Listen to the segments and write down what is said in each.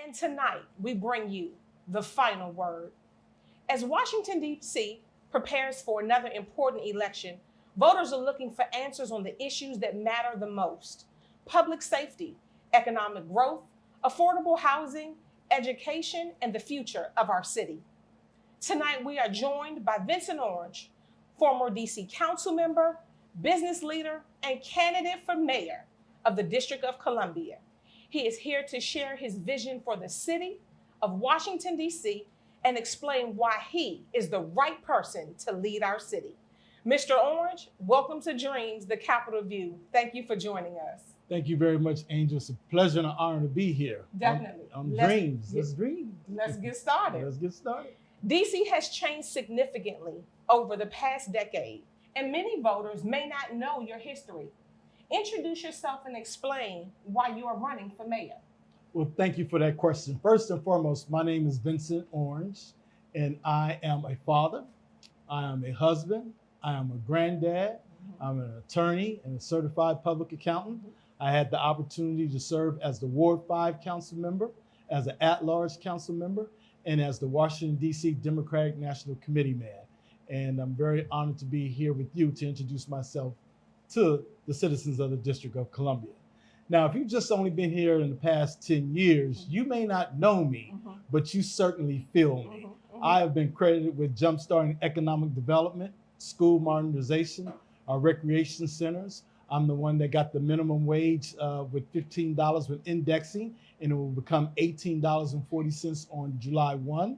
And tonight, we bring you the final word. As Washington, D.C. prepares for another important election, voters are looking for answers on the issues that matter the most: public safety, economic growth, affordable housing, education, and the future of our city. Tonight, we are joined by Vincent Orange, former DC council member, business leader, and candidate for mayor of the District of Columbia. He is here to share his vision for the city of Washington, D.C., and explain why he is the right person to lead our city. Mr. Orange, welcome to Dreams, the Capitol View. Thank you for joining us. Thank you very much, Angel. It's a pleasure and an honor to be here. Definitely. On Dreams. Let's dream. Let's get started. Let's get started. DC has changed significantly over the past decade, and many voters may not know your history. Introduce yourself and explain why you are running for mayor. Well, thank you for that question. First and foremost, my name is Vincent Orange, and I am a father, I am a husband, I am a granddad, I'm an attorney and a certified public accountant. I had the opportunity to serve as the Ward 5 council member, as an at-large council member, and as the Washington, D.C. Democratic National Committee man. And I'm very honored to be here with you to introduce myself to the citizens of the District of Columbia. Now, if you've just only been here in the past 10 years, you may not know me, but you certainly feel me. I have been credited with jumpstarting economic development, school modernization, our recreation centers. I'm the one that got the minimum wage with $15 with indexing, and it will become $18.40 on July 1.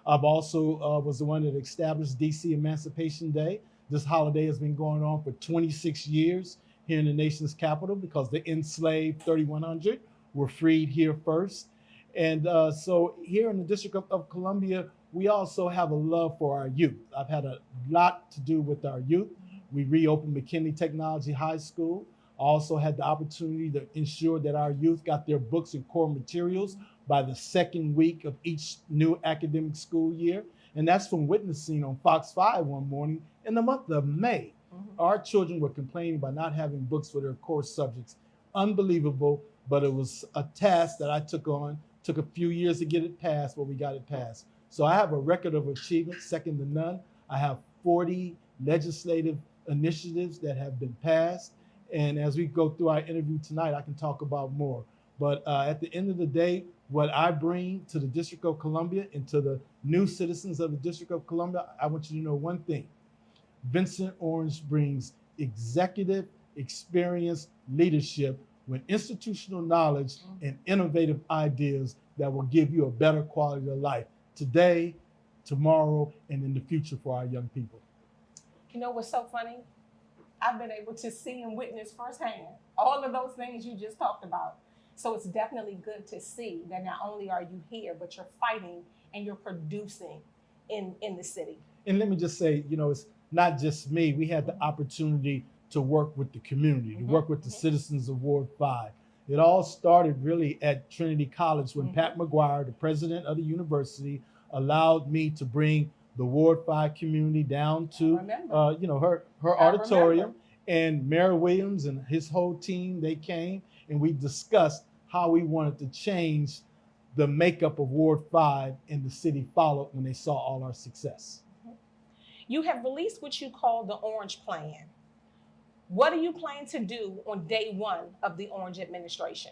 I've also was the one that established DC Emancipation Day. This holiday has been going on for 26 years here in the nation's capital because the enslaved 3,100 were freed here first. And so here in the District of Columbia, we also have a love for our youth. I've had a lot to do with our youth. We reopened McKinley Technology High School. I also had the opportunity to ensure that our youth got their books and core materials by the second week of each new academic school year. And that's from witnessing on Fox 5 one morning in the month of May. Our children were complaining about not having books for their core subjects. Unbelievable, but it was a task that I took on. Took a few years to get it passed, but we got it passed. So I have a record of achievement, second to none. I have 40 legislative initiatives that have been passed. And as we go through our interview tonight, I can talk about more. But at the end of the day, what I bring to the District of Columbia and to the new citizens of the District of Columbia, I want you to know one thing. Vincent Orange brings executive experience, leadership with institutional knowledge and innovative ideas that will give you a better quality of life today, tomorrow, and in the future for our young people. You know what's so funny? I've been able to see and witness firsthand all of those things you just talked about. So it's definitely good to see that not only are you here, but you're fighting and you're producing in the city. And let me just say, you know, it's not just me. We had the opportunity to work with the community, to work with the citizens of Ward 5. It all started really at Trinity College when Pat McGuire, the president of the university, allowed me to bring the Ward 5 community down to, her auditorium. And Mayor Williams and his whole team, they came and we discussed how we wanted to change the makeup of Ward 5, and the city followed when they saw all our success. You have released what you call the Orange Plan. What do you plan to do on day one of the Orange administration?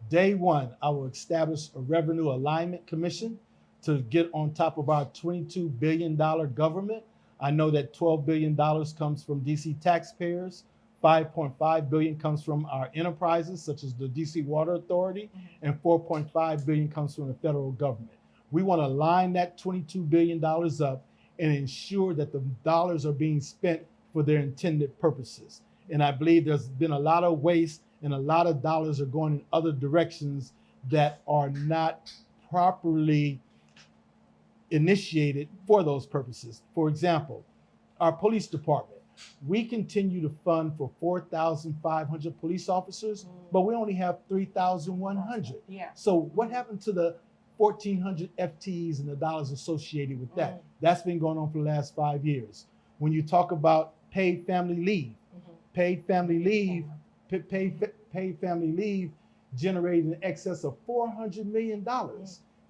Day one, I will establish a revenue alignment commission to get on top of our $22 billion government. I know that $12 billion comes from DC taxpayers, $5.5 billion comes from our enterprises, such as the DC Water Authority, and $4.5 billion comes from the federal government. We want to line that $22 billion up and ensure that the dollars are being spent for their intended purposes. And I believe there's been a lot of waste and a lot of dollars are going in other directions that are not properly initiated for those purposes. For example, our police department. We continue to fund for 4,500 police officers, but we only have 3,100. Yeah. So what happened to the 1,400 FTEs and the dollars associated with that? That's been going on for the last 5 years. When you talk about paid family leave, paid family leave generated in excess of $400 million.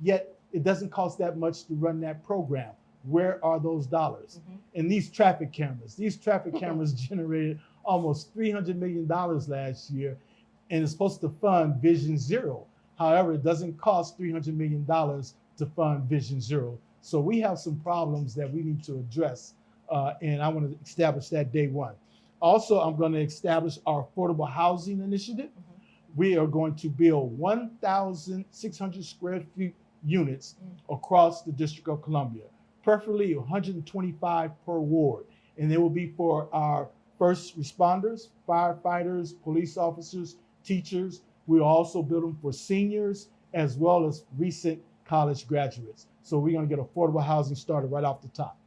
Yet it doesn't cost that much to run that program. Where are those dollars? And these traffic cameras generated almost $300 million last year, and it's supposed to fund Vision Zero. However, it doesn't cost $300 million to fund Vision Zero. So we have some problems that we need to address, and I want to establish that day one. Also, I'm going to establish our affordable housing initiative. We are going to build 1,600 square feet units across the District of Columbia, preferably 125 per ward. And they will be for our first responders, firefighters, police officers, teachers. We'll also build them for seniors as well as recent college graduates. So we're going to get affordable housing started right off the top.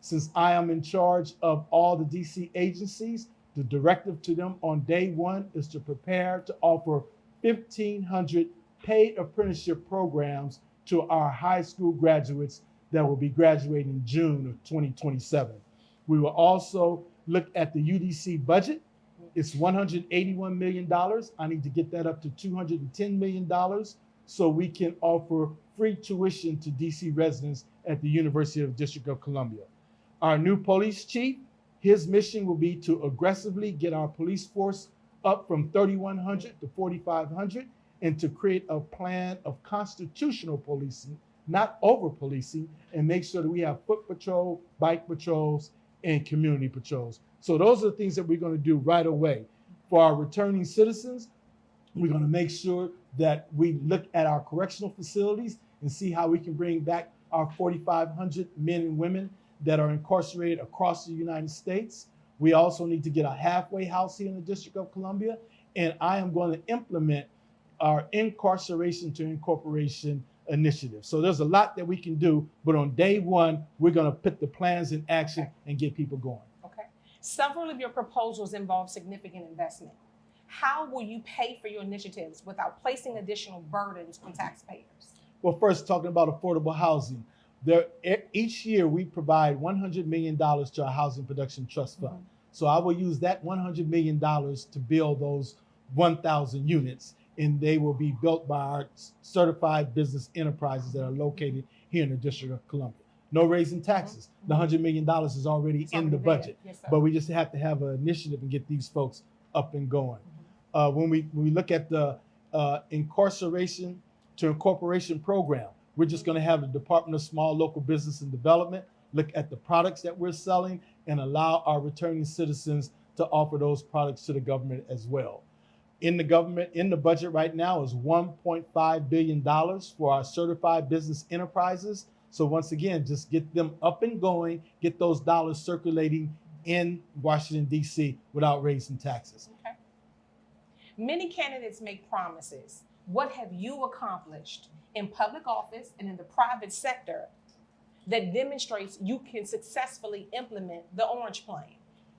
Since I am in charge of all the DC agencies, the directive to them on day one is to prepare to offer 1,500 paid apprenticeship programs to our high school graduates that will be graduating in June of 2027. We will also look at the UDC budget. It's $181 million. I need to get that up to $210 million so we can offer free tuition to DC residents at the University of the District of Columbia. Our new police chief, his mission will be to aggressively get our police force up from 3,100 to 4,500 and to create a plan of constitutional policing, not over policing, and make sure that we have foot patrol, bike patrols, and community patrols. So those are the things that we're going to do right away. For our returning citizens, we're going to make sure that we look at our correctional facilities and see how we can bring back our 4,500 men and women that are incarcerated across the United States. We also need to get a halfway house here in the District of Columbia. And I am going to implement our incarceration to incorporation initiative. So there's a lot that we can do, but on day one, we're going to put the plans in action and get people going. Okay. Several of your proposals involve significant investment. How will you pay for your initiatives without placing additional burdens on taxpayers? Well, first, talking about affordable housing. Each year we provide $100 million to our Housing Production Trust Fund. So I will use that $100 million to build those 1,000 units, and they will be built by our certified business enterprises that are located here in the District of Columbia. No raising taxes. The $100 million is already in the budget, yes, but we just have to have an initiative and get these folks up and going. When we look at the incarceration to incorporation program, we're just going to have the Department of Small Local Business and Development look at the products that we're selling and allow our returning citizens to offer those products to the government as well. In the budget right now is $1.5 billion for our certified business enterprises. So once again, just get them up and going, get those dollars circulating in Washington, D.C. without raising taxes. Okay. Many candidates make promises. What have you accomplished in public office and in the private sector that demonstrates you can successfully implement the Orange Plan?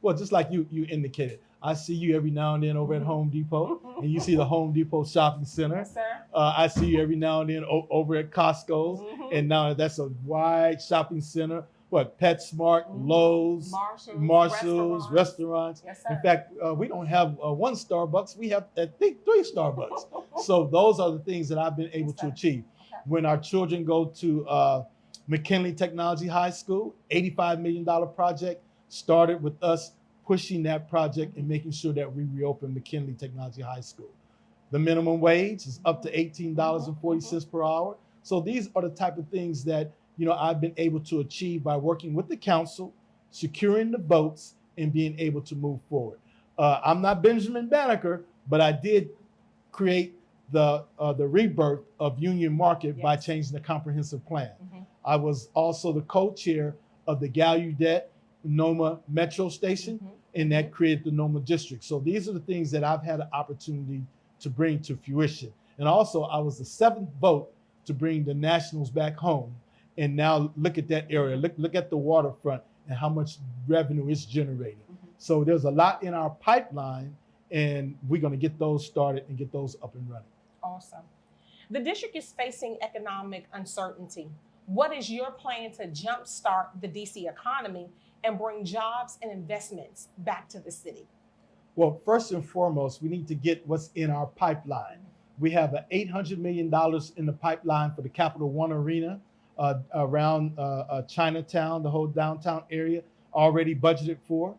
Well, just like you indicated, I see you every now and then over at Home Depot, and you see the Home Depot shopping center. Yes, sir. I see you every now and then over at Costco's, and now that's a wide shopping center. What, PetSmart, Lowe's, Marshalls, restaurants. Yes, sir. In fact, we don't have one Starbucks. We have, I think, 3 Starbucks. So those are the things that I've been able to achieve. Okay. When our children go to McKinley Technology High School, $85 million project, started with us pushing that project and making sure that we reopen McKinley Technology High School. The minimum wage is up to $18.40 per hour. So these are the type of things that I've been able to achieve by working with the council, securing the votes, and being able to move forward. I'm not Benjamin Banneker, but I did create the rebirth of Union Market by changing the comprehensive plan. I was also the co-chair of the Gallaudet Noma Metro Station, and that created the Noma District. So these are the things that I've had an opportunity to bring to fruition. And also, I was the 7th vote to bring the Nationals back home. And now look at that area. Look at the waterfront and how much revenue it's generating. So there's a lot in our pipeline, and we're going to get those started and get those up and running. Awesome. The district is facing economic uncertainty. What is your plan to jumpstart the DC economy and bring jobs and investments back to the city? Well, first and foremost, we need to get what's in our pipeline. We have an $800 million in the pipeline for the Capital One Arena around Chinatown, the whole downtown area, already budgeted for.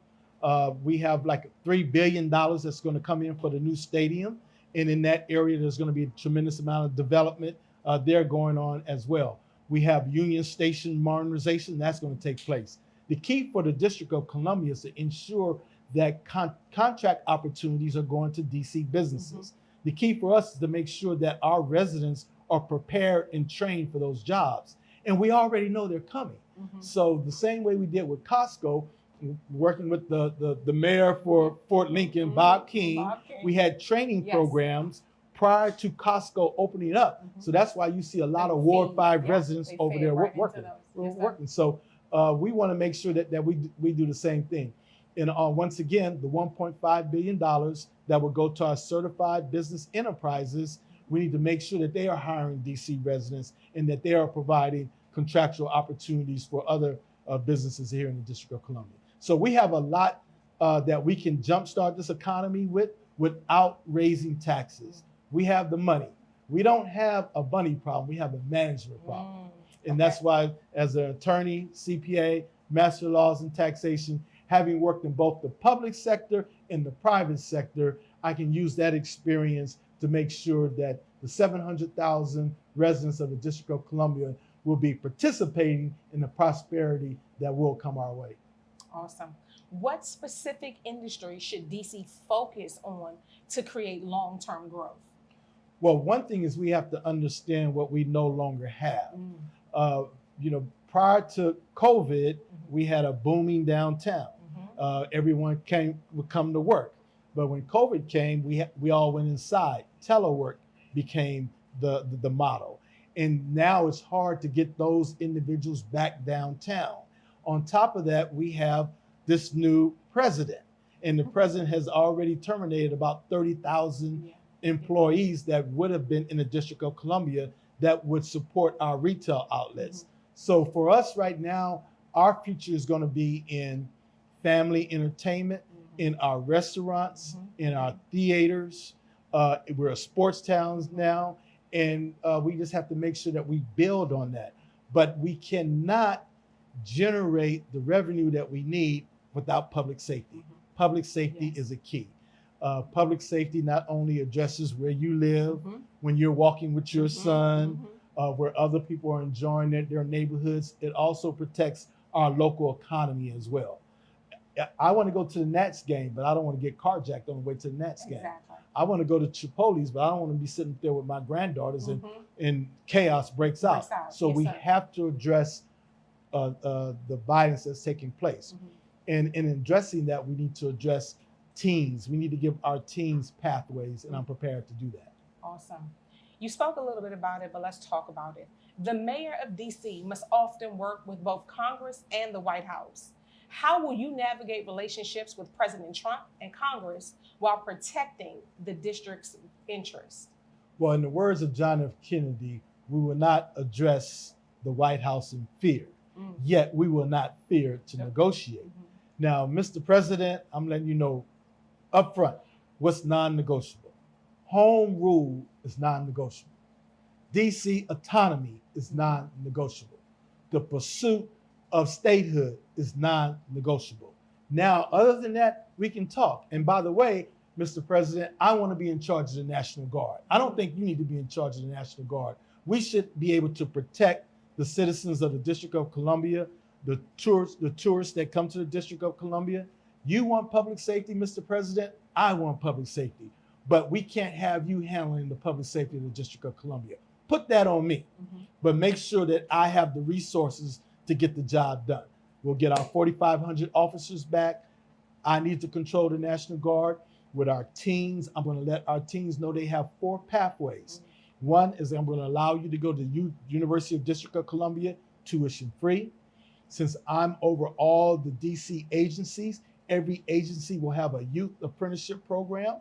We have like $3 billion that's going to come in for the new stadium. And in that area, there's going to be a tremendous amount of development there going on as well. We have Union Station modernization that's going to take place. The key for the District of Columbia is to ensure that contract opportunities are going to DC businesses. The key for us is to make sure that our residents are prepared and trained for those jobs. And we already know they're coming. So the same way we did with Costco, working with the mayor for Fort Lincoln, Bob King, we had training programs prior to Costco opening up. So that's why you see a lot of Ward 5 residents over there working. So we want to make sure that we do the same thing. And once again, the $1.5 billion that will go to our certified business enterprises, we need to make sure that they are hiring DC residents and that they are providing contractual opportunities for other businesses here in the District of Columbia. So we have a lot that we can jumpstart this economy with without raising taxes. We have the money. We don't have a money problem. We have a management problem. And that's why, as an attorney, CPA, Master of Laws in Taxation, having worked in both the public sector and the private sector, I can use that experience to make sure that the 700,000 residents of the District of Columbia will be participating in the prosperity that will come our way. Awesome. What specific industry should DC focus on to create long-term growth? Well, one thing is we have to understand what we no longer have. Prior to COVID, we had a booming downtown. Everyone would come to work. But when COVID came, we all went inside. Telework became the model. And now it's hard to get those individuals back downtown. On top of that, we have this new president. And the president has already terminated about 30,000 employees that would have been in the District of Columbia that would support our retail outlets. So for us right now, our future is going to be in family entertainment, in our restaurants, in our theaters. We're a sports town now, and we just have to make sure that we build on that. But we cannot generate the revenue that we need without public safety. Public safety is a key. Public safety not only addresses where you live, when you're walking with your son, where other people are enjoying their neighborhoods, it also protects our local economy as well. I want to go to the Nats game, but I don't want to get carjacked on the way to the Nats game. I want to go to Chipotle's, but I don't want to be sitting there with my granddaughters and chaos breaks out. So we have to address the violence that's taking place. And in addressing that, we need to address teens. We need to give our teens pathways, and I'm prepared to do that. Awesome. You spoke a little bit about it, but let's talk about it. The mayor of DC must often work with both Congress and the White House. How will you navigate relationships with President Trump and Congress while protecting the district's interests? Well, in the words of John F. Kennedy, we will not address the White House in fear, yet we will not fear to negotiate. Now, Mr. President, I'm letting you know up front what's non-negotiable. Home rule is non-negotiable. DC autonomy is non-negotiable. The pursuit of statehood is non-negotiable. Now, other than that, we can talk. And by the way, Mr. President, I want to be in charge of the National Guard. I don't think you need to be in charge of the National Guard. We should be able to protect the citizens of the District of Columbia, the tourists that come to the District of Columbia. You want public safety, Mr. President? I want public safety. But we can't have you handling the public safety of the District of Columbia. Put that on me. But make sure that I have the resources to get the job done. We'll get our 4,500 officers back. I need to control the National Guard. With our teens, I'm going to let our teens know they have 4 pathways. One is I'm going to allow you to go to the University of District of Columbia tuition free. Since I'm over all the DC agencies, every agency will have a youth apprenticeship program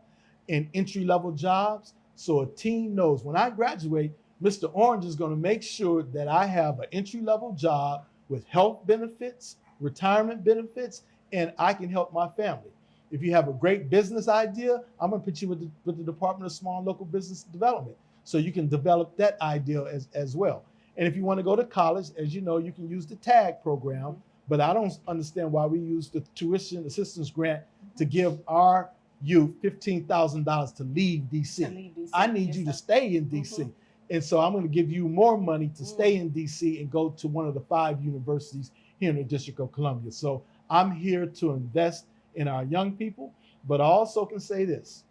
and entry-level jobs. So a teen knows when I graduate, Mr. Orange is going to make sure that I have an entry-level job with health benefits, retirement benefits, and I can help my family. If you have a great business idea, I'm going to put you with the Department of Small and Local Business Development, so you can develop that idea as well. And if you want to go to college, as you know, you can use the TAG program, but I don't understand why we use the tuition assistance grant to give our youth $15,000 to leave DC. I need you to stay in DC. And so I'm going to give you more money to stay in DC and go to one of the 5 universities here in the District of Columbia. So I'm here to invest in our young people, but I also can say this: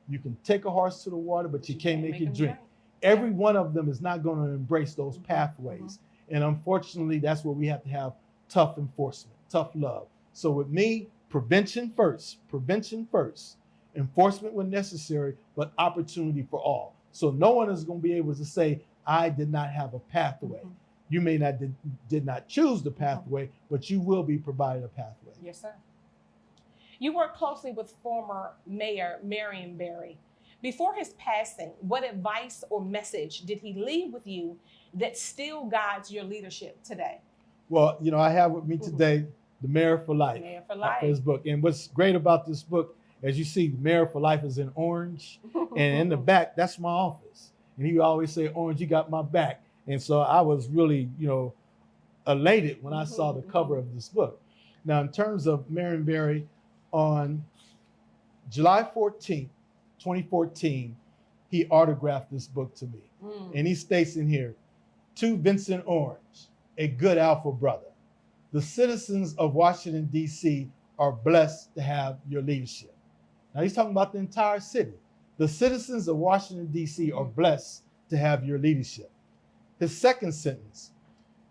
you can take a horse to the water, but you can't make it drink. Every one of them is not going to embrace those pathways. And unfortunately, that's where we have to have tough enforcement, tough love. So with me, prevention first, enforcement when necessary, but opportunity for all. So no one is going to be able to say, I did not have a pathway. You may not did not choose the pathway, but you will be provided a pathway. Yes, sir. You work closely with former Mayor Marion Barry. Before his passing, what advice or message did he leave with you that still guides your leadership today? Well, you know, I have with me today the Mayor for Life. Mayor for Life. His book. And what's great about this book, as you see, the Mayor for Life is in orange. And in the back, that's my office. And he would always say, Orange, you got my back. And so I was really, you know, elated when I saw the cover of this book. Now, in terms of Marion Barry, on July 14th, 2014, he autographed this book to me. And he states in here, to Vincent Orange, a good alpha brother, the citizens of Washington, D.C. are blessed to have your leadership. Now he's talking about the entire city. The citizens of Washington, D.C. are blessed to have your leadership. His second sentence,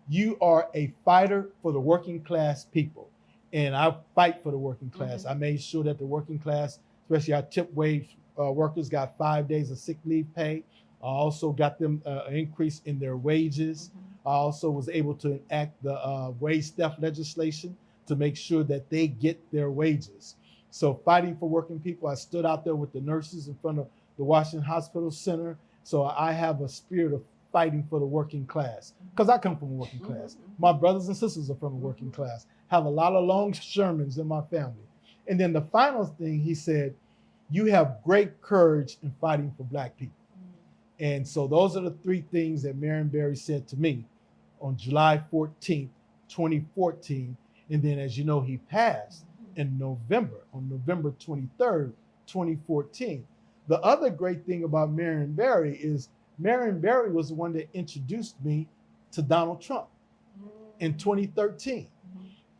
you are a fighter for the working class people. And I fight for the working class. I made sure that the working class, especially our tip wage workers, got 5 days of sick leave pay. I also got them an increase in their wages. I also was able to enact the wage theft legislation to make sure that they get their wages. So fighting for working people, I stood out there with the nurses in front of the Washington Hospital Center. So I have a spirit of fighting for the working class, because I come from a working class. My brothers and sisters are from a working class. Have a lot of longshoremen in my family. And then the final thing he said, you have great courage in fighting for Black people. And so those are the 3 things that Marion Barry said to me on July 14th, 2014. And then, as you know, he passed in November, on November 23rd, 2014. The other great thing about Marion Barry is Marion Barry was the one that introduced me to Donald Trump in 2013.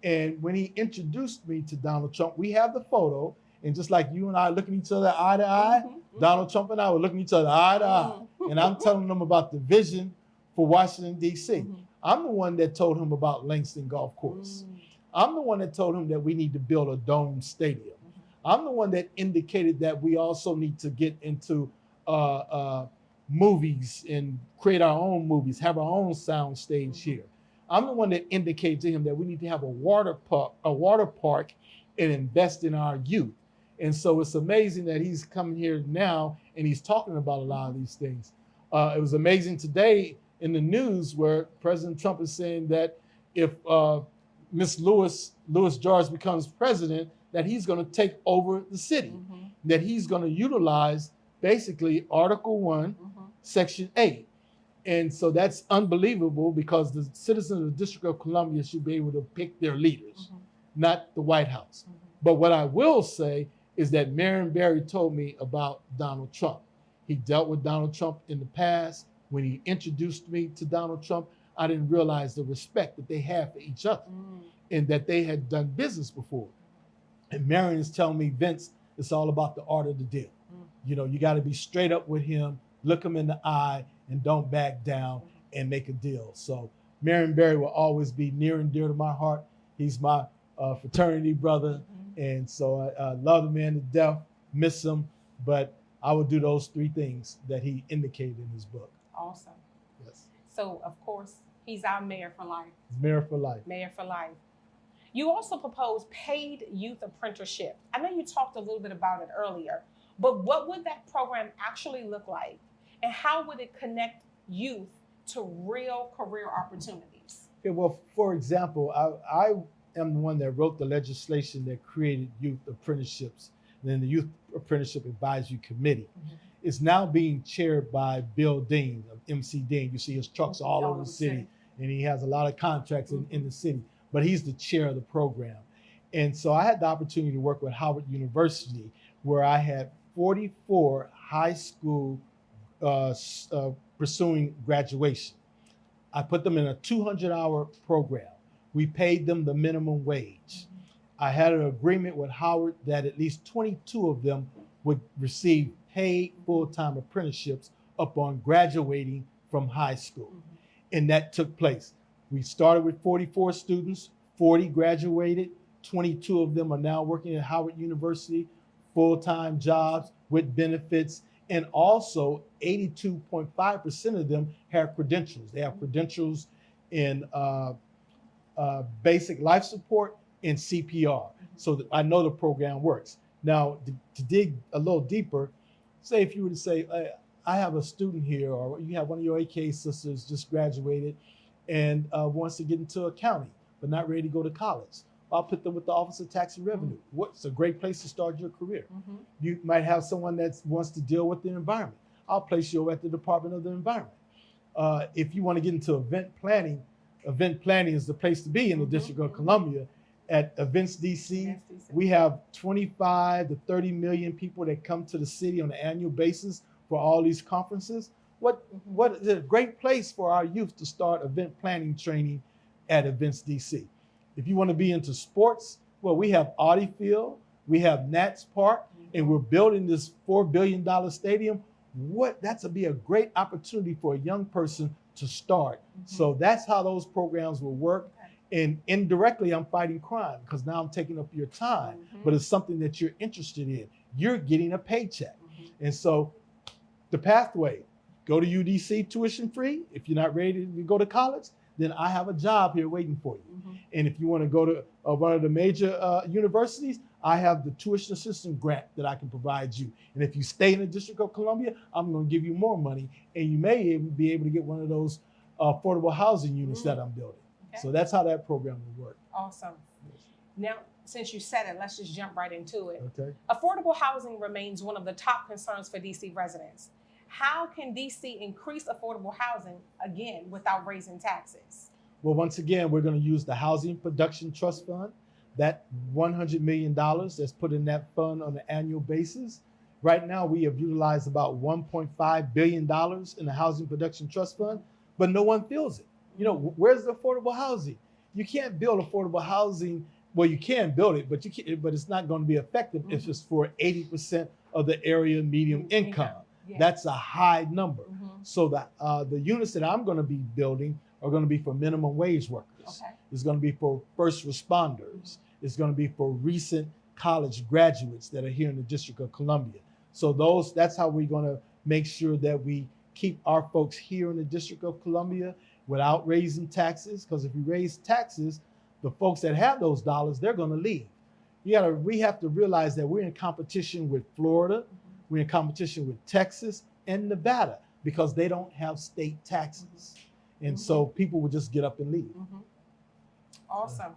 And when he introduced me to Donald Trump, we have the photo, and just like you and I looking at each other eye to eye, Donald Trump and I were looking at each other eye to eye. And I'm telling them about the vision for Washington, D.C. I'm the one that told him about Langston Golf Course. I'm the one that told him that we need to build a dome stadium. I'm the one that indicated that we also need to get into movies and create our own movies, have our own sound stage here. I'm the one that indicated to him that we need to have a water park and invest in our youth. And so it's amazing that he's coming here now and he's talking about a lot of these things. It was amazing today in the news where President Trump is saying that if Miss Louis George becomes president, that he's going to take over the city, that he's going to utilize basically Article 1, Section 8. And so that's unbelievable, because the citizens of the District of Columbia should be able to pick their leaders, not the White House. But what I will say is that Marion Barry told me about Donald Trump. He dealt with Donald Trump in the past. When he introduced me to Donald Trump, I didn't realize the respect that they have for each other and that they had done business before. And Marion is telling me, Vince, it's all about the art of the deal. You know, you got to be straight up with him, look him in the eye, and don't back down and make a deal. So Marion Barry will always be near and dear to my heart. He's my fraternity brother. And so I love the man to death, miss him, but I will do those 3 things that he indicated in his book. Awesome. Yes. So, of course, he's our mayor for life. Mayor for life. Mayor for life. You also propose paid youth apprenticeship. I know you talked a little bit about it earlier, but what would that program actually look like? And how would it connect youth to real career opportunities? Okay, well, for example, I am the one that wrote the legislation that created youth apprenticeships. And then the Youth Apprenticeship Advisory Committee. It's now being chaired by Bill Dean of MC Dean. You see his trucks all over the city, and he has a lot of contracts in the city, but he's the chair of the program. And so I had the opportunity to work with Howard University, where I had 44 high school pursuing graduation. I put them in a 200-hour program. We paid them the minimum wage. I had an agreement with Howard that at least 22 of them would receive paid full-time apprenticeships upon graduating from high school. And that took place. We started with 44 students, 40 graduated, 22 of them are now working at Howard University, full-time jobs with benefits, and also 82.5% of them have credentials. They have credentials in basic life support and CPR. So that I know the program works. Now, to dig a little deeper, say if you were to say, I have a student here, or you have one of your AKA sisters just graduated and wants to get into accounting, but not ready to go to college. I'll put them with the Office of Tax and Revenue. What's a great place to start your career? You might have someone that wants to deal with the environment. I'll place you at the Department of the Environment. If you want to get into event planning is the place to be in the District of Columbia. At Events DC, we have 25 to 30 million people that come to the city on an annual basis for all these conferences. What is a great place for our youth to start event planning training at Events DC. If you want to be into sports, well, we have Audi Field, we have Nats Park, and we're building this $4 billion stadium. That's be a great opportunity for a young person to start. So that's how those programs will work. And indirectly, I'm fighting crime because now I'm taking up your time, but it's something that you're interested in. You're getting a paycheck. And so the pathway, go to UDC tuition free. If you're not ready to go to college, then I have a job here waiting for you. And if you want to go to one of the major universities, I have the tuition assistance grant that I can provide you. And if you stay in the District of Columbia, I'm going to give you more money. And you may even be able to get one of those affordable housing units that I'm building. So that's how that program will work. Awesome. Now, since you said it, let's just jump right into it. Okay. Affordable housing remains one of the top concerns for DC residents. How can DC increase affordable housing, again, without raising taxes? Well, once again, we're going to use the Housing Production Trust Fund. That $100 million that's put in that fund on an annual basis. Right now, we have utilized about $1.5 billion in the Housing Production Trust Fund, but no one feels it. You know, where's the affordable housing? You can't build affordable housing. Well, you can build it, but it's not going to be effective if it's for 80% of the area median income. Yeah. That's a high number. So the units that I'm going to be building are going to be for minimum wage workers. It's going to be for first responders. It's going to be for recent college graduates that are here in the District of Columbia. So that's how we're going to make sure that we keep our folks here in the District of Columbia without raising taxes. Because if you raise taxes, the folks that have those dollars, they're going to leave. We have to realize that we're in competition with Florida. We're in competition with Texas and Nevada because they don't have state taxes. And so people will just get up and leave. Awesome.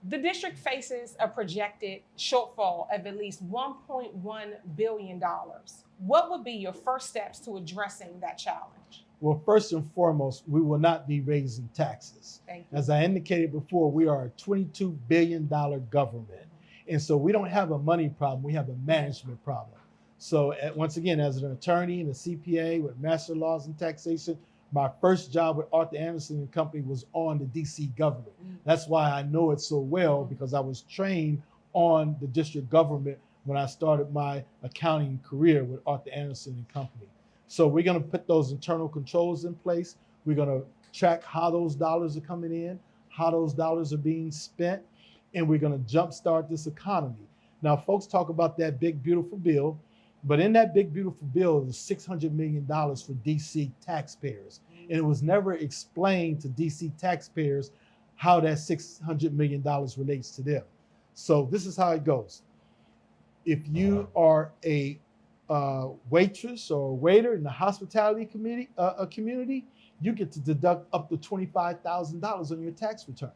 The district faces a projected shortfall of at least $1.1 billion. What would be your first steps to addressing that challenge? Well, first and foremost, we will not be raising taxes. Thank you. As I indicated before, we are a $22 billion government. And so we don't have a money problem, we have a management problem. So once again, as an attorney and a CPA with master laws and taxation, my first job with Arthur Anderson and Company was on the DC government. That's why I know it so well, because I was trained on the district government when I started my accounting career with Arthur Anderson and Company. So we're going to put those internal controls in place. We're going to track how those dollars are coming in, how those dollars are being spent, and we're going to jumpstart this economy. Now, folks talk about that big, beautiful bill, but in that big, beautiful bill is $600 million for DC taxpayers. And it was never explained to DC taxpayers how that $600 million relates to them. So this is how it goes. If you are a waitress or a waiter in the hospitality community, you get to deduct up to $25,000 on your tax return.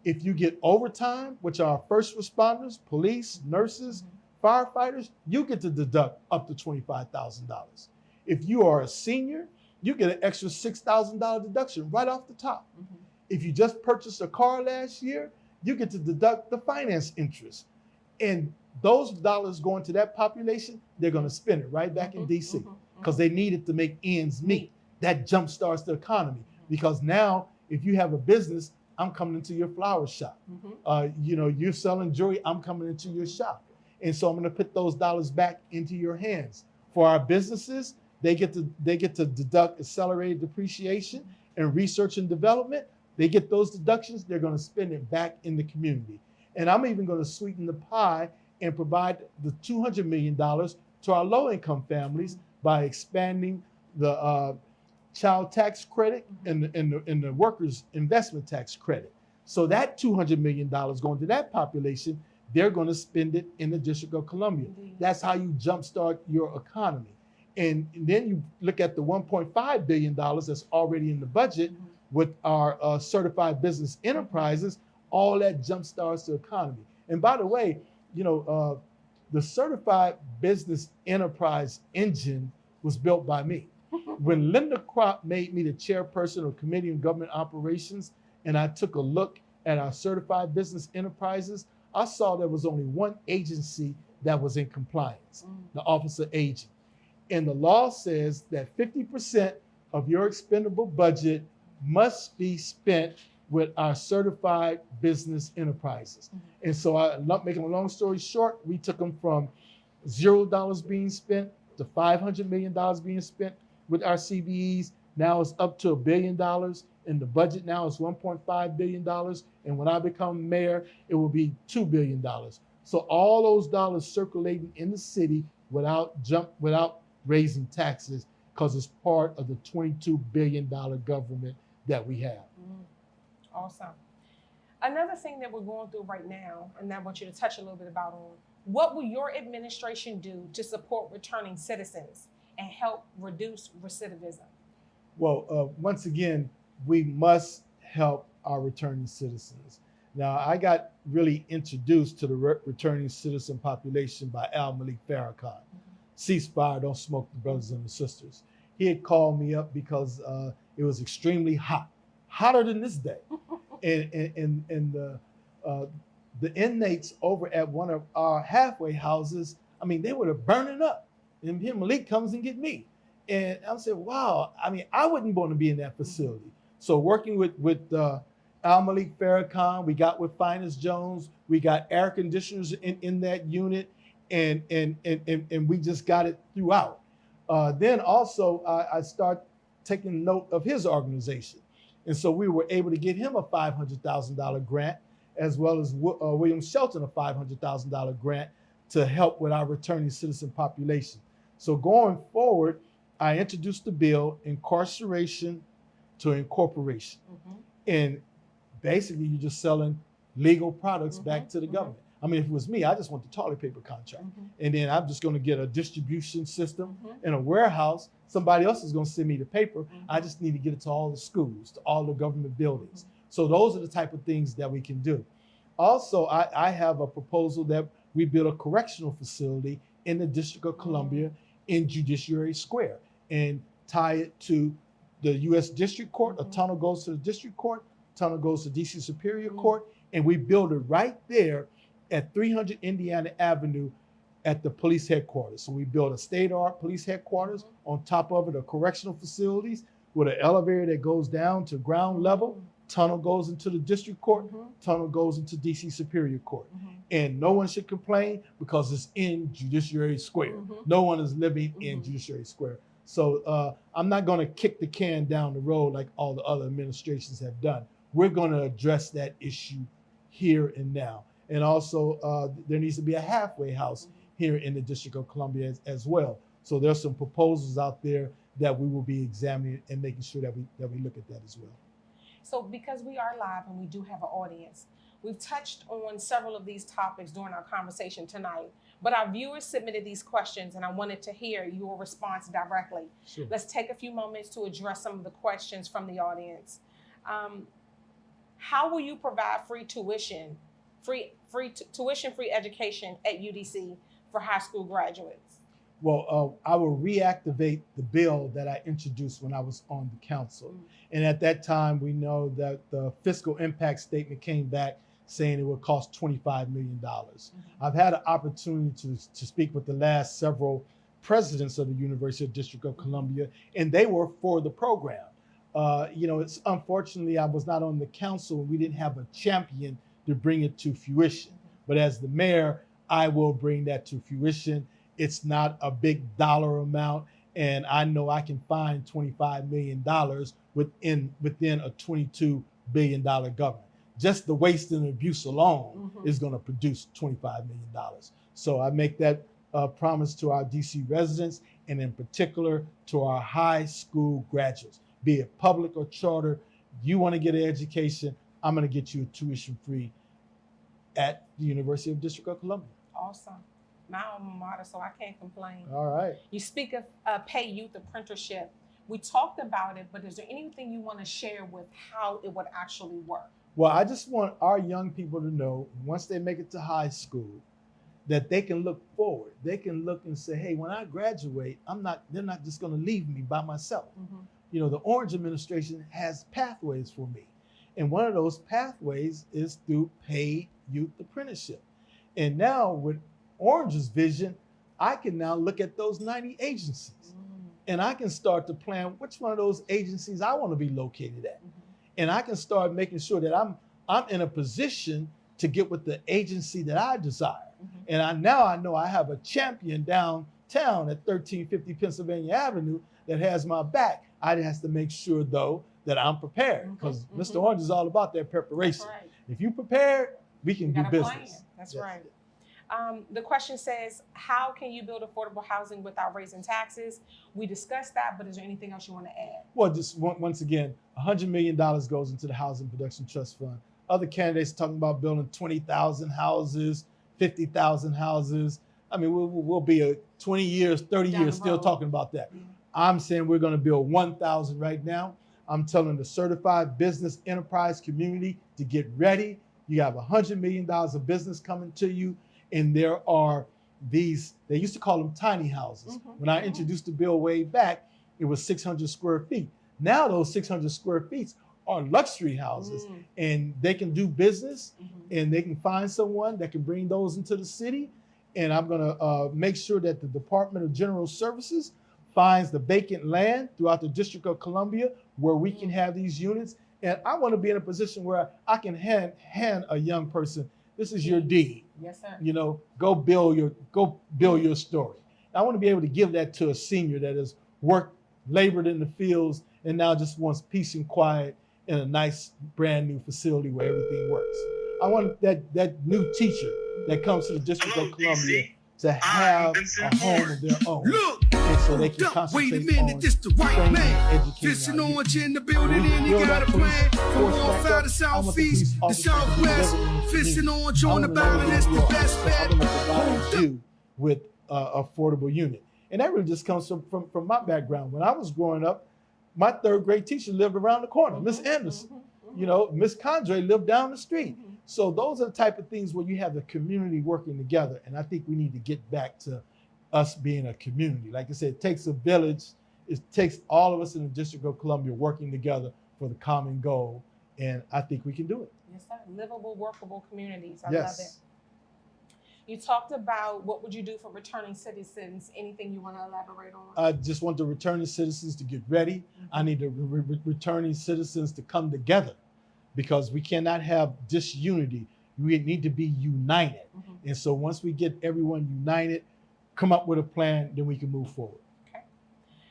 If you get overtime, which are first responders, police, nurses, firefighters, you get to deduct up to $25,000. If you are a senior, you get an extra $6,000 deduction right off the top. If you just purchased a car last year, you get to deduct the finance interest. And those dollars going to that population, they're going to spend it right back in DC because they need it to make ends meet. That jumpstarts the economy because now if you have a business, I'm coming into your flower shop. You're selling jewelry, I'm coming into your shop. And so I'm going to put those dollars back into your hands. For our businesses, they get to deduct accelerated depreciation and research and development. They get those deductions, they're going to spend it back in the community. And I'm even going to sweeten the pie and provide the $200 million to our low-income families by expanding the child tax credit and the workers' investment tax credit. So that $200 million going to that population, they're going to spend it in the District of Columbia. That's how you jumpstart your economy. And then you look at the $1.5 billion that's already in the budget with our certified business enterprises, all that jumpstarts the economy. And by the way, the certified business enterprise engine was built by me. When Linda Kropp made me the chairperson of Committee on Government Operations, and I took a look at our certified business enterprises, I saw there was only one agency that was in compliance, the Office of Aging. And the law says that 50% of your expendable budget must be spent with our certified business enterprises. And so, making a long story short, we took them from $0 being spent to $500 million being spent with our CBEs. Now it's up to $1 billion, and the budget now is $1.5 billion. And when I become mayor, it will be $2 billion. So all those dollars circulating in the city without raising taxes, because it's part of the $22 billion government that we have. Awesome. Another thing that we're going through right now, and I want you to touch a little bit about what will your administration do to support returning citizens and help reduce recidivism? Well, once again, we must help our returning citizens. Now, I got really introduced to the returning citizen population by Al-Malik Farrakhan. Ceasefire, don't smoke, the brothers and the sisters. He had called me up because it was extremely hot, hotter than this day. And the inmates over at one of our halfway houses, I mean, they were burning up. And here Malik comes and get me. And I said, wow, I mean, I wouldn't want to be in that facility. So working with Al-Malik Farrakhan, we got with Finest Jones, we got air conditioners in that unit, and we just got it throughout. Then also I start taking note of his organization. And so we were able to get him a $500,000 grant, as well as William Shelton a $500,000 grant to help with our returning citizen population. So going forward, I introduced the bill, incarceration to incorporation. And basically you're just selling legal products back to the government. I mean, if it was me, I just want the toilet paper contract. And then I'm just going to get a distribution system in a warehouse. Somebody else is going to send me the paper. I just need to get it to all the schools, to all the government buildings. So those are the type of things that we can do. Also, I have a proposal that we build a correctional facility in the District of Columbia in Judiciary Square and tie it to the U.S. District Court. A tunnel goes to the District Court, tunnel goes to D.C. Superior Court, and we build it right there at 300 Indiana Avenue at the police headquarters. So we built a state-of-the-art police headquarters. On top of it are correctional facilities with an elevator that goes down to ground level. Tunnel goes into the district court, tunnel goes into DC Superior Court. And no one should complain because it's in Judiciary Square. No one is living in Judiciary Square. So I'm not gonna kick the can down the road like all the other administrations have done. We're gonna address that issue here and now. And also there needs to be a halfway house here in the District of Columbia as well. So there's some proposals out there that we will be examining and making sure that we look at that as well. So because we are live and we do have an audience, we've touched on several of these topics during our conversation tonight, but our viewers submitted these questions and I wanted to hear your response directly. Sure. Let's take a few moments to address some of the questions from the audience. How will you provide tuition-free education at UDC for high school graduates? Well, I will reactivate the bill that I introduced when I was on the council. And at that time, we know that the fiscal impact statement came back saying it would cost $25 million. I've had an opportunity to speak with the last several presidents of the University of District of Columbia, and they were for the program. It's unfortunately I was not on the council and we didn't have a champion to bring it to fruition. But as the mayor, I will bring that to fruition. It's not a big dollar amount, and I know I can find $25 million within a $22 billion government. Just the waste and abuse alone is going to produce $25 million. So I make that promise to our DC residents, and in particular to our high school graduates, be it public or charter. You want to get an education, I'm going to get you a tuition free at the University of District of Columbia. Awesome. My alma mater, so I can't complain. All right. You speak of pay youth apprenticeship. We talked about it, but is there anything you want to share with how it would actually work? Well, I just want our young people to know, once they make it to high school, that they can look forward. They can look and say, hey, when I graduate, they're not just going to leave me by myself. The Orange administration has pathways for me. And one of those pathways is through paid youth apprenticeship. And now with Orange's vision, I can now look at those 90 agencies and I can start to plan which one of those agencies I want to be located at. And I can start making sure that I'm in a position to get with the agency that I desire. And I know I have a champion downtown at 1350 Pennsylvania Avenue that has my back. I has to make sure though that I'm prepared, because Mr. Orange is all about that preparation. That's right. If you prepared, we can do business. Plan. That's right. The question says, how can you build affordable housing without raising taxes? We discussed that, but is there anything else you want to add? Well, just once again, $100 million goes into the Housing Production Trust Fund. Other candidates talking about building 20,000 houses, 50,000 houses. I mean, we'll be 20 years, 30 years still talking about that. I'm saying we're going to build 1,000 right now. I'm telling the certified business enterprise community to get ready. You have $100 million of business coming to you. And there are these, they used to call them tiny houses. When I introduced the bill way back, it was 600 square feet. Now those 600 square feet are luxury houses, and they can do business, and they can find someone that can bring those into the city. And I'm gonna make sure that the Department of General Services finds the vacant land throughout the District of Columbia where we can have these units. And I wanna be in a position where I can hand a young person, this is your deed. Yes, sir. Go build your story. I want to be able to give that to a senior that has worked, labored in the fields, and now just wants peace and quiet in a nice brand new facility where everything works. I want that new teacher that comes to the District of Columbia to have a home of their own. Look, and so they can concentrate wait a minute, on this the right training man. and educating Vincent our youth. Orange in the building, We and he build got a that police plan. From force north back side up. to I want the southeast, police the officers to be southwest. living in the Vincent community. Orange I on the wanna know ballot, who it's you the are. best So bet. I'm gonna provide you with affordable unit. And that really just comes from my background. When I was growing up, my third grade teacher lived around the corner, Miss Anderson. Miss Condre lived down the street. So those are the type of things where you have the community working together. And I think we need to get back to us being a community. Like I said, it takes a village. It takes all of us in the District of Columbia working together for the common goal. And I think we can do it. Yes, sir. Livable, workable communities. I love it. You talked about what would you do for returning citizens. Anything you want to elaborate on? I just want the returning citizens to get ready. I need the returning citizens to come together, because we cannot have disunity. We need to be united. And so once we get everyone united, come up with a plan, then we can move forward. Okay.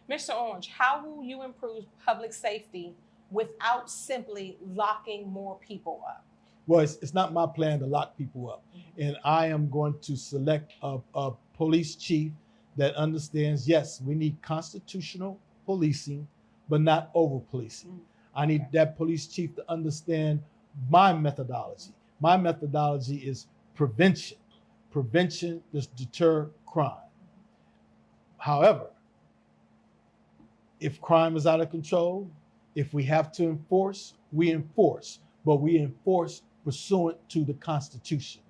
Mr. Orange, how will you improve public safety without simply locking more people up? Well, it's not my plan to lock people up. And I am going to select a police chief that understands, yes, we need constitutional policing, but not over policing. I need that police chief to understand my methodology. My methodology is prevention. Prevention does deter crime. However, if crime is out of control, if we have to enforce, we enforce. but we enforce pursuant to the Constitution.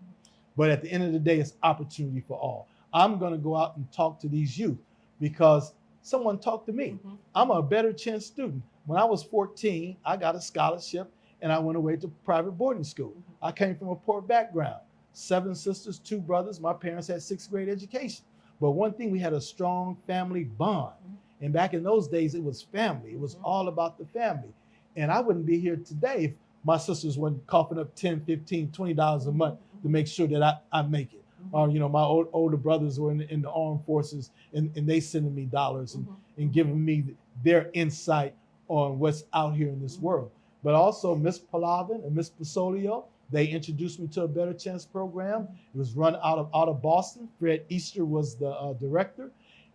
But at the end of the day, it's opportunity for all. I'm going to go out and talk to these youth because someone talked to me. I'm a better chance student. When I was 14, I got a scholarship and I went away to private boarding school. I came from a poor background, 7 sisters, 2 brothers. My parents had 6th grade education. But one thing, we had a strong family bond. And back in those days, it was family. It was all about the family. And I wouldn't be here today if my sisters weren't coughing up $10, $15, $20 a month to make sure that I make it. Or, you know, my older brothers were in the armed forces and they sending me dollars and giving me their insight on what's out here in this world. But also Miss Palavin and Miss Pasolio, they introduced me to a Better Chance program. It was run out of Boston. Fred Easter was the director.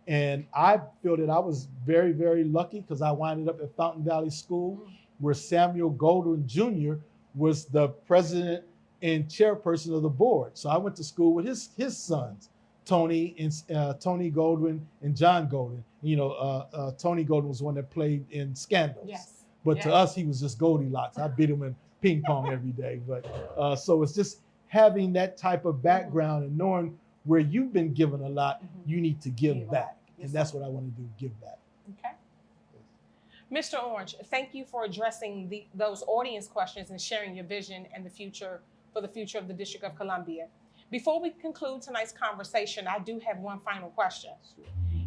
And I feel that I was very, very lucky because I winded up at Fountain Valley School, where Samuel Goldwyn Jr. was the president and chairperson of the board. So I went to school with his sons, Tony Goldwyn and John Goldwyn. You know, Tony Goldwyn was the one that played in Scandals. Yes. But to us, he was just Goldilocks. I beat him in ping pong every day. But so it's just having that type of background and knowing where you've been given a lot, you need to give back. And that's what I want to do, give back. Okay. Mr. Orange, thank you for addressing those audience questions and sharing your vision and the future of the District of Columbia. Before we conclude tonight's conversation, I do have one final question.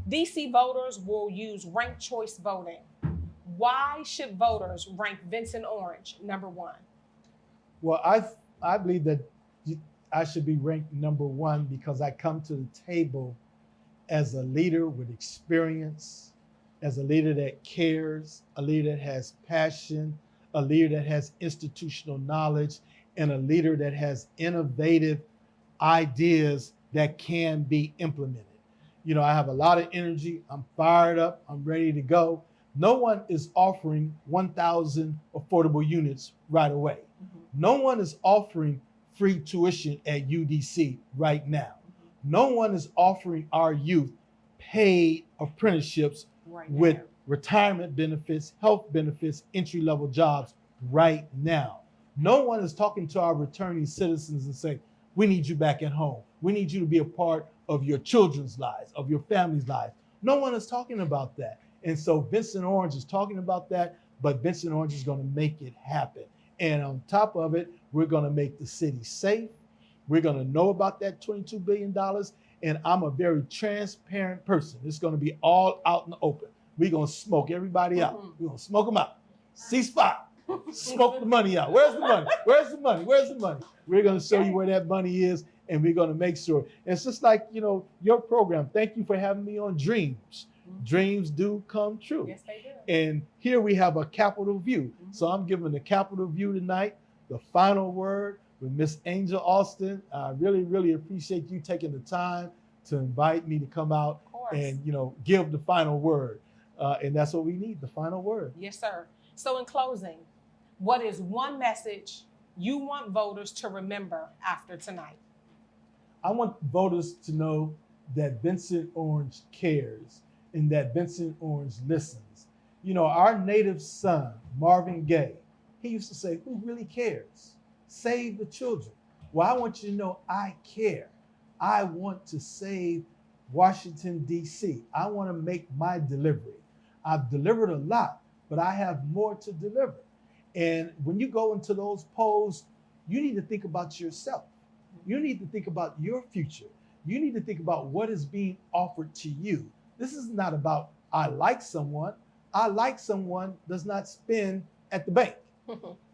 DC voters will use ranked choice voting. Why should voters rank Vincent Orange #1? Well, I believe that I should be ranked #1 because I come to the table as a leader with experience, as a leader that cares, a leader that has passion, a leader that has institutional knowledge, and a leader that has innovative ideas that can be implemented. You know, I have a lot of energy. I'm fired up. I'm ready to go. No one is offering 1,000 affordable units right away. No one is offering free tuition at UDC right now. No one is offering our youth paid apprenticeships with retirement benefits, health benefits, entry-level jobs right now. No one is talking to our returning citizens and saying, we need you back at home. We need you to be a part of your children's lives, of your family's lives. No one is talking about that. And so Vincent Orange is talking about that, but Vincent Orange is going to make it happen. And on top of it, we're going to make the city safe. We're going to know about that $22 billion. And I'm a very transparent person. It's going to be all out in the open. We're going to smoke everybody out. We're going to smoke them out. Ceasefire. Smoke the money out. Where's the money? Where's the money? Where's the money? We're going to show you where that money is, and we're going to make sure. And it's just like, you know, your program. Thank you for having me on Dreams. Dreams do come true. Yes, they do. And here we have a capital view. So I'm giving the capital view tonight, the final word with Miss Angel Austin. I really, really appreciate you taking the time to invite me to come out and, you know, give the final word. And that's what we need, the final word. Yes, sir. So in closing, what is one message you want voters to remember after tonight? I want voters to know that Vincent Orange cares and that Vincent Orange listens. You know, our native son, Marvin Gaye, he used to say, who really cares? Save the children. Well, I want you to know I care. I want to save Washington, D.C. I want to make my delivery. I've delivered a lot, but I have more to deliver. And when you go into those polls, you need to think about yourself. You need to think about your future. You need to think about what is being offered to you. This is not about I like someone. I like someone does not spend at the bank.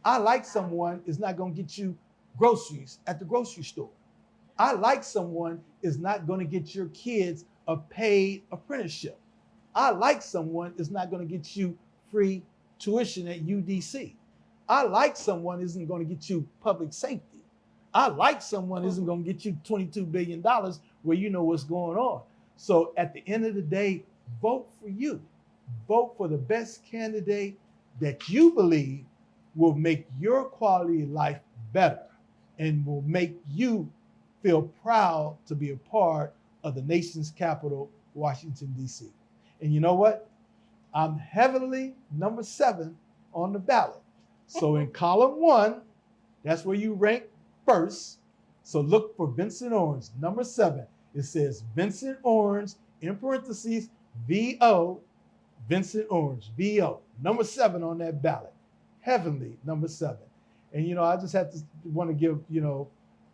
I like someone is not going to get you groceries at the grocery store. I like someone is not going to get your kids a paid apprenticeship. I like someone is not going to get you free tuition at UDC. I like someone isn't going to get you public safety. I like someone isn't going to get you $22 billion where you know what's going on. So at the end of the day, vote for you. Vote for the best candidate that you believe will make your quality of life better and will make you feel proud to be a part of the nation's capital, Washington, D.C. And you know what? I'm heavily #7 on the ballot. So in column 1, That's where you rank first. So look for Vincent Orange, number 7. It says Vincent Orange, in parentheses, VO, Vincent Orange, VO, number 7 on that ballot. Heavenly, number 7. And, I just have to want to give,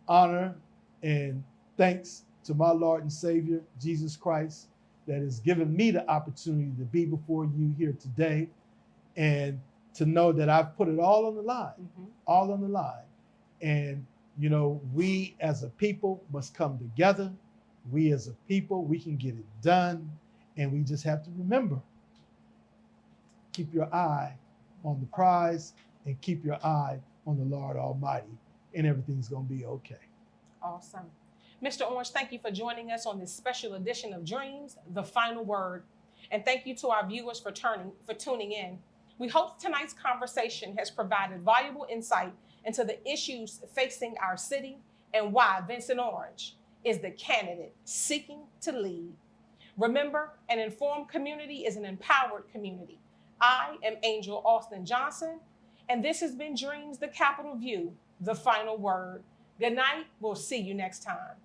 honor and thanks to my Lord and Savior, Jesus Christ, that has given me the opportunity to be before you here today and to know that I've put it all on the line, all on the line. And, we as a people must come together. We as a people, we can get it done. And we just have to remember, keep your eye on the prize and keep your eye on the Lord Almighty, and everything's going to be okay. Awesome. Mr. Orange, thank you for joining us on this special edition of Dreams, The Final Word. And thank you to our viewers for tuning in. We hope tonight's conversation has provided valuable insight into the issues facing our city and why Vincent Orange is the candidate seeking to lead. Remember, an informed community is an empowered community. I am Angel Austin Johnson, and this has been Dreams, the Capital View, The Final Word. Good night. We'll see you next time.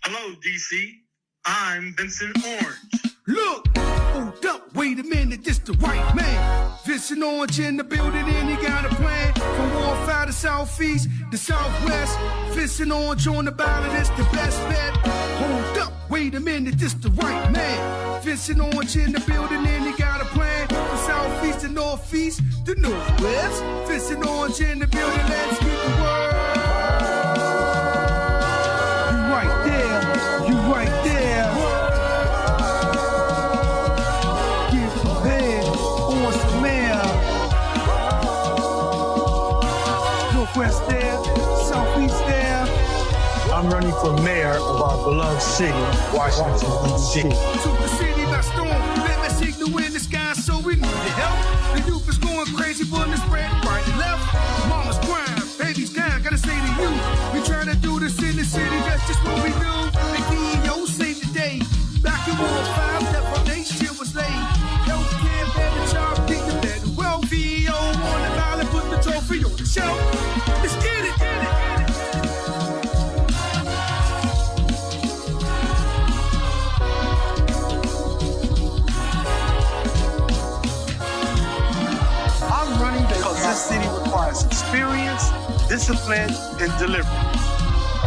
Hello, DC. I'm Vincent Orange. Look, hold up, wait a minute, this the right man. Vincent Orange in the building and he got a plan. From Warfare to Southeast to Southwest. Vincent Orange on the ballot, it's the best bet. Hold up, wait a minute, this the right man. Vincent Orange in the building and he got a plan. From Southeast to Northeast to Northwest. Vincent Orange in the building, let's get the word. You right there, you right there. Northwest there, Southeast there. I'm running for mayor of our beloved city, Washington, D.C. Took the city by storm, let me signal in the sky, so we need the help. The youth is going crazy, bullets spread right and left. Mama's crying, baby's down, gotta say to you, we trying to do this in the city, that's just what we do. The VEO saved the day. Back in War 5, that foundation was laid. Healthcare, better job, thinking better. Well, VEO on the ballot, put the trophy on the shelf. Let's get it, get it. I'm running because this city requires experience, discipline, and delivery.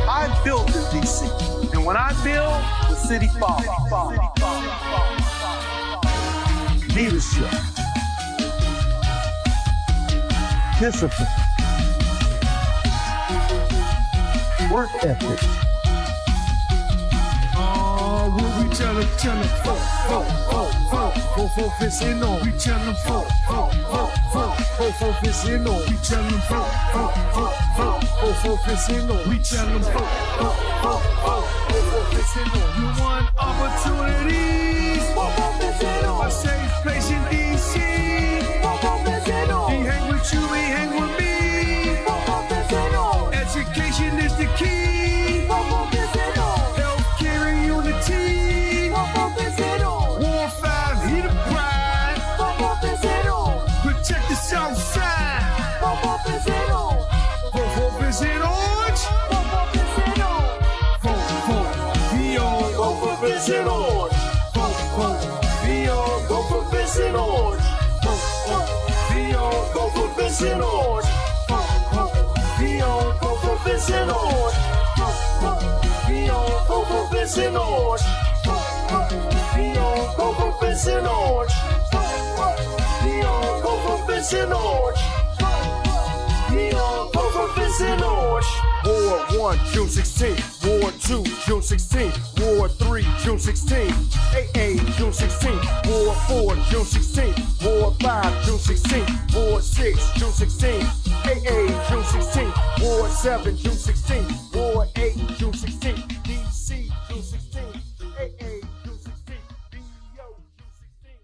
I built in D.C., and when I build, the city follows. Leadership, discipline, work ethic. What we tell them, vote, vote, Vincent Orange. We tell them, vote, Vincent Orange. We tell them, vote, Vincent Orange. We tell them, vote, Vincent Orange. You want opportunities? A safe place in D.C. He hang with you, he hang with me. Education is the key. Healthcare and unity. War 5, he the pride. Protect the South Side. Vote for Vincent Orange. Vote VO. Vote for Vincent Orange. Vote VO. Vote for Vincent Orange. Vote VO. Vote for Vincent Orange. Vote VO. Vote for Vincent Orange. VO. Vote for Vincent Orange. VO. Vote for Vincent Orange. VO. Vote for Vincent Orange. VO. Vote for Vincent Orange. War 1, June 16. War 2, June 16. War 3, June 16. AA, June 16. War 4, June 16. War 5, June 16. War 6, June 16. AA, June 16. War 7, June 16. War 8, June 16. DC, June 16. AA, June 16. BO, June 16.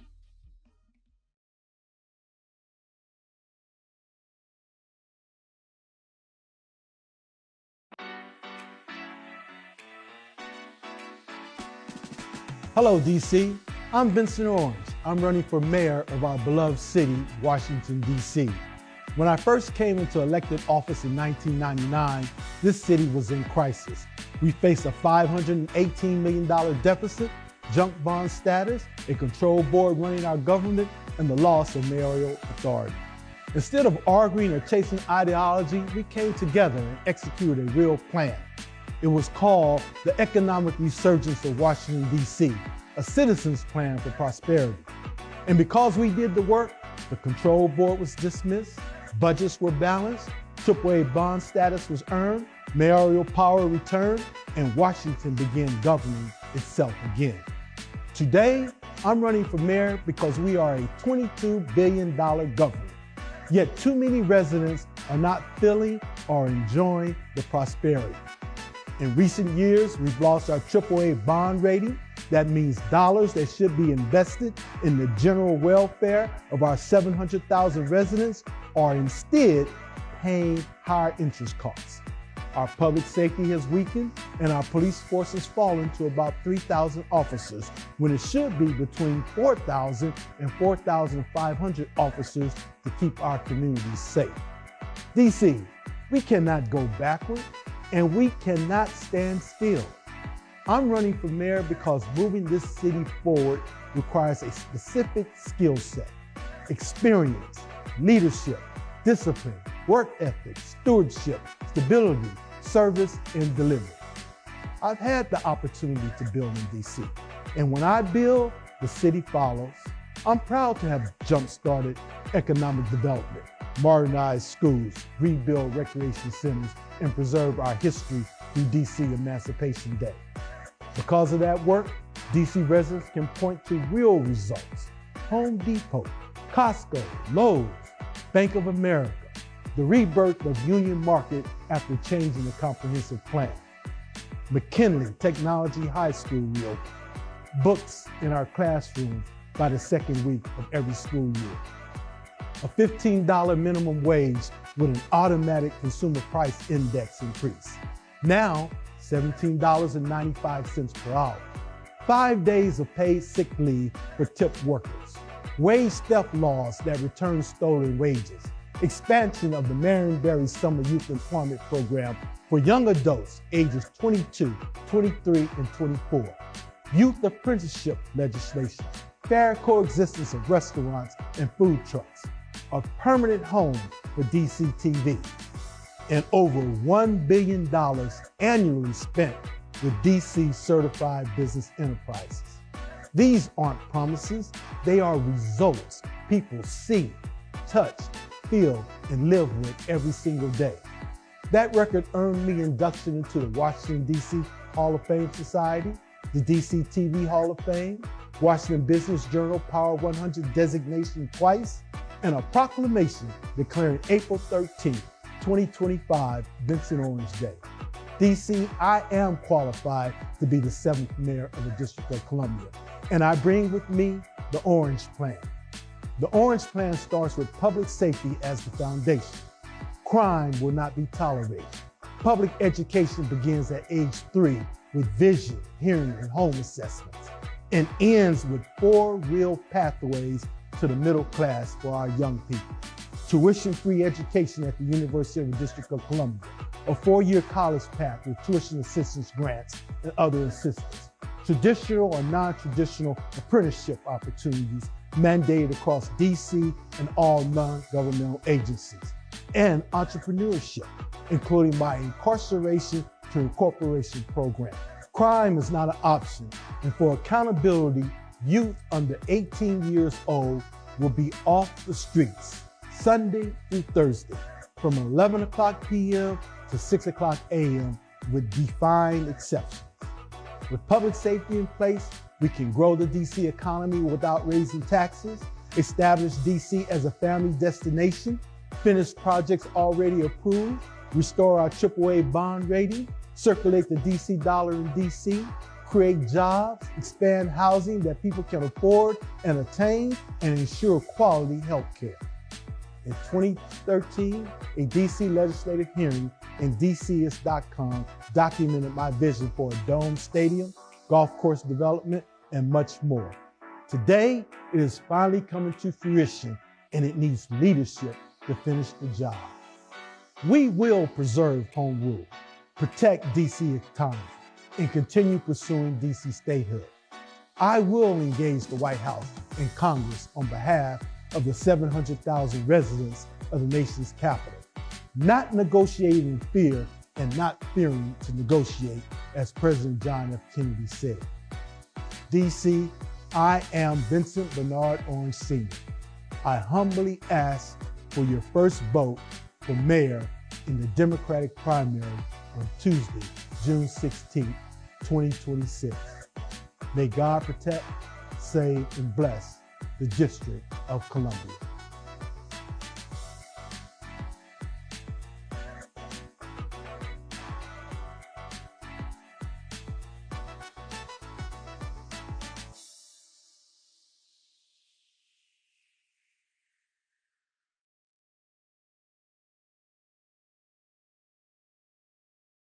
Hello, DC. I'm Vincent Orange. I'm running for mayor of our beloved city, Washington, DC. When I first came into elected office in 1999, this city was in crisis. We faced a $518 million deficit, junk bond status, a control board running our government, and the loss of mayoral authority. Instead of arguing or chasing ideology, we came together and executed a real plan. It was called the Economic Resurgence of Washington, D.C., a citizen's plan for prosperity. And because we did the work, the control board was dismissed, budgets were balanced, AAA bond status was earned, mayoral power returned, and Washington began governing itself again. Today, I'm running for mayor because we are a $22 billion government. Yet too many residents are not feeling or enjoying the prosperity. In recent years, we've lost our AAA bond rating. That means dollars that should be invested in the general welfare of our 700,000 residents are instead paying higher interest costs. Our public safety has weakened and our police force has fallen to about 3,000 officers when it should be between 4,000 and 4,500 officers to keep our communities safe. DC, we cannot go backward and we cannot stand still. I'm running for mayor because moving this city forward requires a specific skill set: experience, leadership, discipline, work ethic, stewardship, stability, service, and delivery. I've had the opportunity to build in DC, and when I build, the city follows. I'm proud to have jump-started economic development, modernized schools, rebuild recreation centers, and preserve our history through DC Emancipation Day. Because of that work, DC residents can point to real results: Home Depot, Costco, Lowe's, Bank of America, the rebirth of Union Market after changing the comprehensive plan, McKinley Technology High School reopened, books in our classrooms by the second week of every school year, a $15 minimum wage with an automatic consumer price index increase, now $17.95 per hour, 5 days of paid sick leave for tipped workers, wage theft laws that return stolen wages, expansion of the Marion Barry Summer Youth Employment Program for young adults ages 22, 23, and 24, youth apprenticeship legislation, fair coexistence of restaurants and food trucks, a permanent home for DC TV, and over $1 billion annually spent with DC certified business enterprises. These aren't promises, they are results people see, touch, feel, and live with every single day. That record earned me induction into the Washington, D.C. Hall of Fame Society, the DC TV Hall of Fame, Washington Business Journal Power 100 designation twice, and a proclamation declaring April 13, 2025, Vincent Orange Day. DC, I am qualified to be the 7th mayor of the District of Columbia, and I bring with me the Orange Plan. The Orange Plan starts with public safety as the foundation. Crime will not be tolerated. Public education begins at age 3 with vision, hearing, and home assessments, and ends with 4 real pathways to the middle class for our young people. Tuition-free education at the University of the District of Columbia, a 4-year college path with tuition assistance grants and other assistance, traditional or non-traditional apprenticeship opportunities mandated across DC and all non-governmental agencies, and entrepreneurship, including my incarceration to incorporation program. Crime is not an option, and for accountability, youth under 18 years old will be off the streets Sunday through Thursday from 11 o'clock p.m. to 6 o'clock a.m. with defined exceptions. With public safety in place, we can grow the DC economy without raising taxes, establish DC as a family destination, finish projects already approved, restore our AAA bond rating, circulate the DC dollar in DC, create jobs, expand housing that people can afford and attain, and ensure quality health care. In 2013, a DC legislative hearing in DCist.com documented my vision for a domed stadium, golf course development, and much more. Today, it is finally coming to fruition, and it needs leadership to finish the job. We will preserve home rule, protect DC autonomy, and continue pursuing DC statehood. I will engage the White House and Congress on behalf of the 700,000 residents of the nation's capital, not negotiating in fear and not fearing to negotiate, as President John F. Kennedy said. DC, I am Vincent Bernard Orange Sr. I humbly ask for your first vote for mayor in the Democratic primary on Tuesday, June 16, 2026. May God protect, save, and bless the District of Columbia.